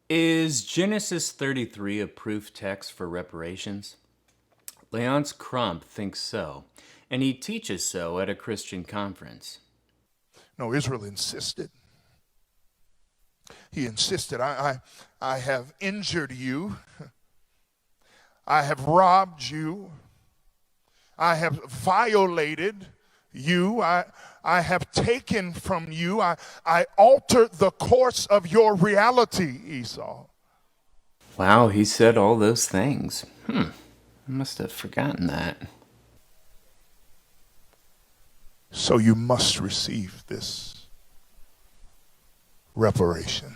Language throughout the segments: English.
Is Genesis 33 a proof text for reparations? Leonce Crump thinks so, and he teaches so at a Christian conference. No, Israel insisted. He insisted, I have injured you. I have robbed you. I have violated you. I have taken from you. I altered the course of your reality, Esau. Wow, he said all those things. I must have forgotten that. So you must receive this reparation.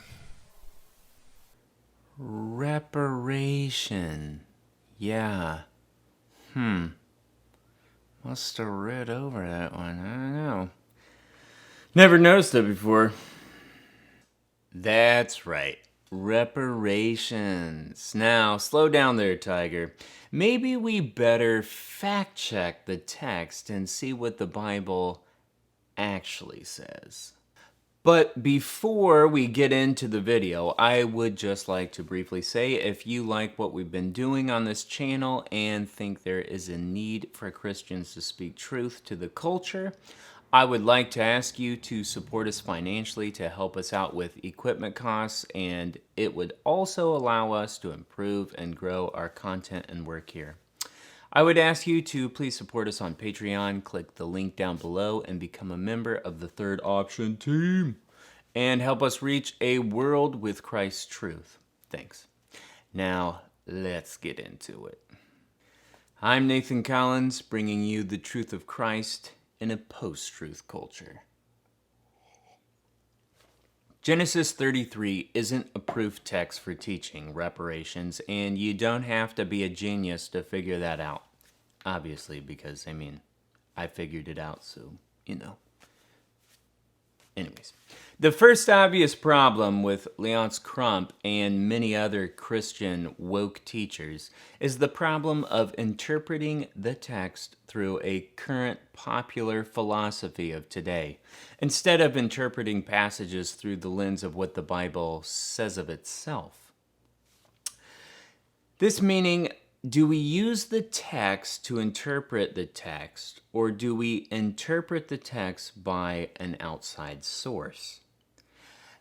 Reparation. Yeah. Must have read over that one. I don't know. Never noticed it before. That's right. Reparations. Now, slow down there, Tiger. Maybe we better fact check the text and see what the Bible actually says. But before we get into the video, I would just like to briefly say if you like what we've been doing on this channel and think there is a need for Christians to speak truth to the culture, I would like to ask you to support us financially to help us out with equipment costs, and it would also allow us to improve and grow our content and work here. I would ask you to please support us on Patreon. Click the link down below and become a member of the Third Option team and help us reach a world with Christ's truth. Thanks. Now, let's get into it. I'm Nathan Collins, bringing you the truth of Christ in a post-truth culture. Genesis 33 isn't a proof text for teaching reparations, and you don't have to be a genius to figure that out. Obviously, because, I figured it out, so, Anyways, the first obvious problem with Leonce Crump and many other Christian woke teachers is the problem of interpreting the text through a current popular philosophy of today, instead of interpreting passages through the lens of what the Bible says of itself. This meaning, do we use the text to interpret the text, or do we interpret the text by an outside source?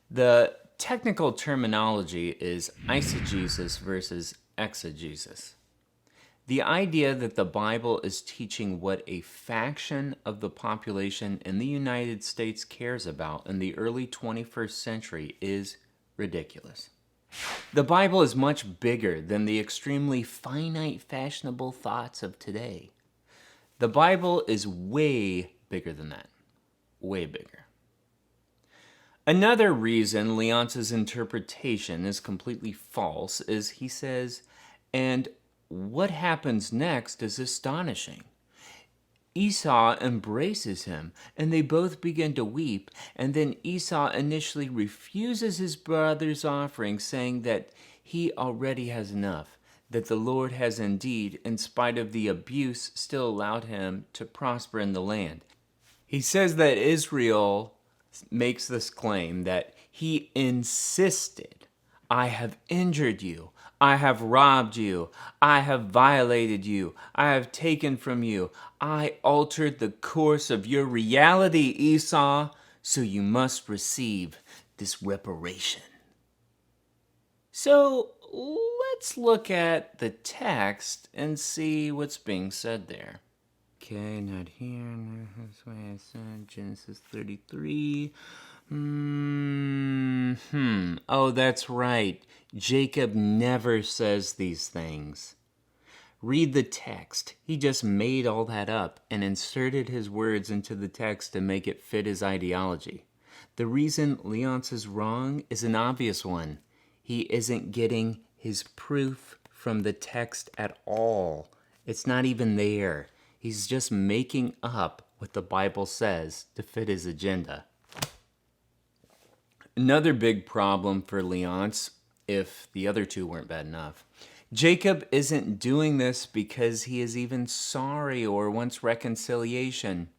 The technical terminology is eisegesis versus exegesis. The idea that the Bible is teaching what a faction of the population in the United States cares about in the early 21st century is ridiculous. The Bible is much bigger than the extremely finite, fashionable thoughts of today. The Bible is way bigger than that. Way bigger. Another reason Leonce's interpretation is completely false is he says, and what happens next is astonishing. Esau embraces him, and they both begin to weep, and then Esau initially refuses his brother's offering, saying that he already has enough, that the Lord has indeed, in spite of the abuse, still allowed him to prosper in the land. He says that Israel makes this claim that he insisted, I have injured you. I have robbed you. I have violated you. I have taken from you. I altered the course of your reality, Esau, so you must receive this reparation. So let's look at the text and see what's being said there. Okay, not here. That's why I said Genesis 33. Oh, that's right. Jacob never says these things. Read the text. He just made all that up and inserted his words into the text to make it fit his ideology. The reason Leonce is wrong is an obvious one. He isn't getting his proof from the text at all. It's not even there. He's just making up what the Bible says to fit his agenda. Another big problem for Leonce, if the other two weren't bad enough, Jacob isn't doing this because he is even sorry or wants reconciliation.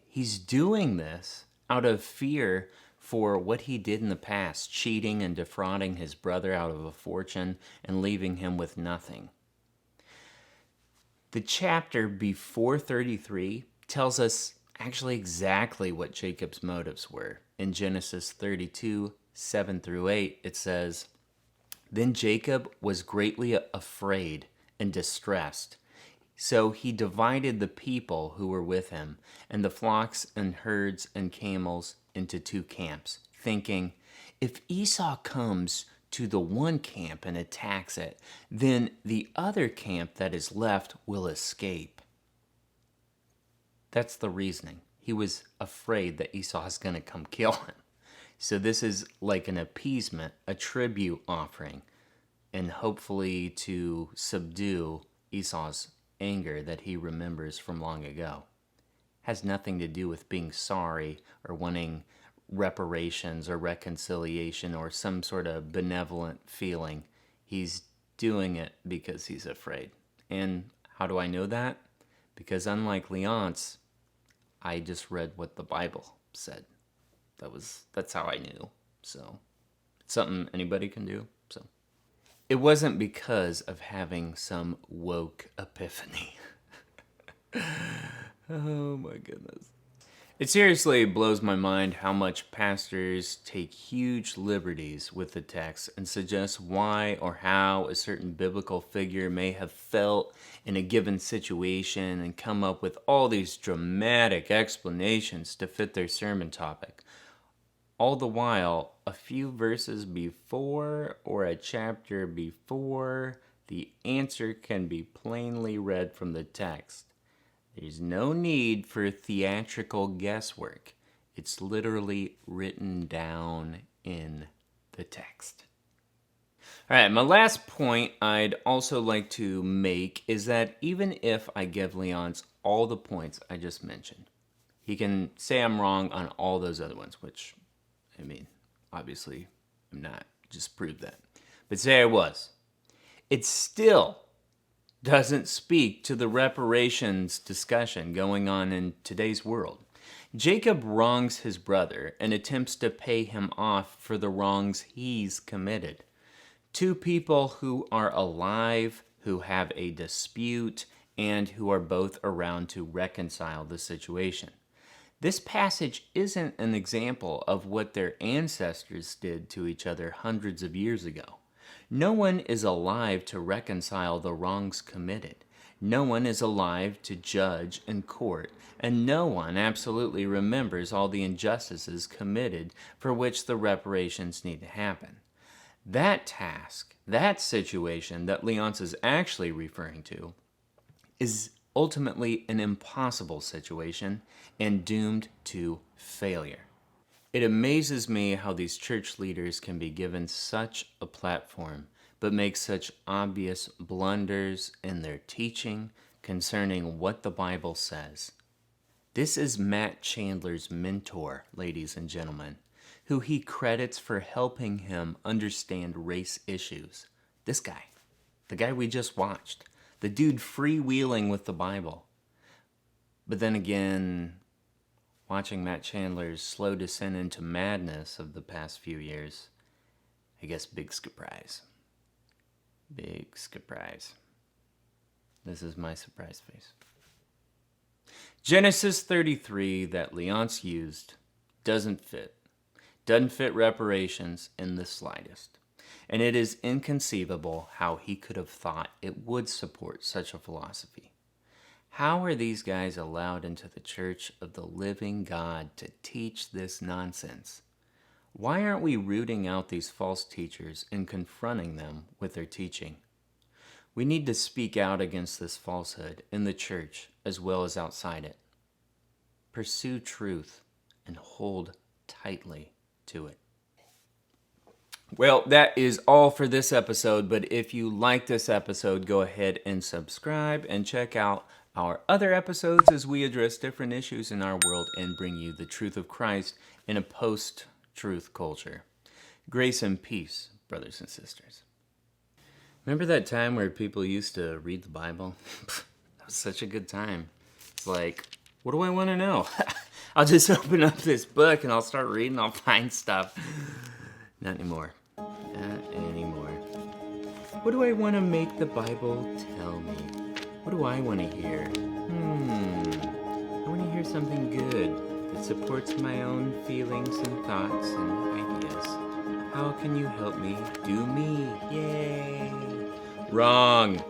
He's doing this out of fear for what he did in the past, cheating and defrauding his brother out of a fortune and leaving him with nothing. The chapter before 33 tells us actually exactly what Jacob's motives were. In Genesis 32, 7 through 8, it says, "Then Jacob was greatly afraid and distressed. So he divided the people who were with him, and the flocks and herds and camels into two camps, thinking, if Esau comes to the one camp and attacks it, then the other camp that is left will escape." That's the reasoning. He was afraid that Esau is going to come kill him. So this is like an appeasement, a tribute offering, and hopefully to subdue Esau's anger that he remembers from long ago. Has nothing to do with being sorry or wanting reparations or reconciliation or some sort of benevolent feeling. He's doing it because he's afraid. And how do I know that? Because unlike Leonce, I just read what the Bible said. That's how I knew. So it's something anybody can do. So it wasn't because of having some woke epiphany. Oh my goodness. It seriously blows my mind how much pastors take huge liberties with the text and suggest why or how a certain biblical figure may have felt in a given situation and come up with all these dramatic explanations to fit their sermon topic. All the while, a few verses before or a chapter before, the answer can be plainly read from the text. There's no need for theatrical guesswork. It's literally written down in the text. All right, my last point I'd also like to make is that even if I give Leonce all the points I just mentioned, he can say I'm wrong on all those other ones, which, I mean, obviously I'm not. Just prove that. But say I was. It still doesn't speak to the reparations discussion going on in today's world. Jacob wrongs his brother and attempts to pay him off for the wrongs he's committed. Two people who are alive, who have a dispute, and who are both around to reconcile the situation. This passage isn't an example of what their ancestors did to each other hundreds of years ago. No one is alive to reconcile the wrongs committed. No one is alive to judge in court, and no one absolutely remembers all the injustices committed for which the reparations need to happen. That task, that situation that Leonce is actually referring to, is ultimately an impossible situation and doomed to failure. It amazes me how these church leaders can be given such a platform, but make such obvious blunders in their teaching concerning what the Bible says. This is Matt Chandler's mentor, ladies and gentlemen, who he credits for helping him understand race issues. This guy, the guy we just watched, the dude freewheeling with the Bible. But then again, watching Matt Chandler's slow descent into madness of the past few years, I guess big surprise. Big surprise. This is my surprise face. Genesis 33 that Leonce used doesn't fit reparations in the slightest. And it is inconceivable how he could have thought it would support such a philosophy. How are these guys allowed into the church of the living God to teach this nonsense? Why aren't we rooting out these false teachers and confronting them with their teaching? We need to speak out against this falsehood in the church as well as outside it. Pursue truth and hold tightly to it. Well, that is all for this episode, but if you like this episode, go ahead and subscribe and check out our other episodes as we address different issues in our world and bring you the truth of Christ in a post-truth culture. Grace and peace, brothers and sisters. Remember that time where people used to read the Bible? That was such a good time. It's like What do I want to know? I'll just open up this book and I'll start reading. I'll find stuff. Not anymore. Not anymore. What do I want to make the Bible tell me? What do I want to hear? I want to hear something good that supports my own feelings and thoughts and ideas. How can you help me do me? Yay! Wrong.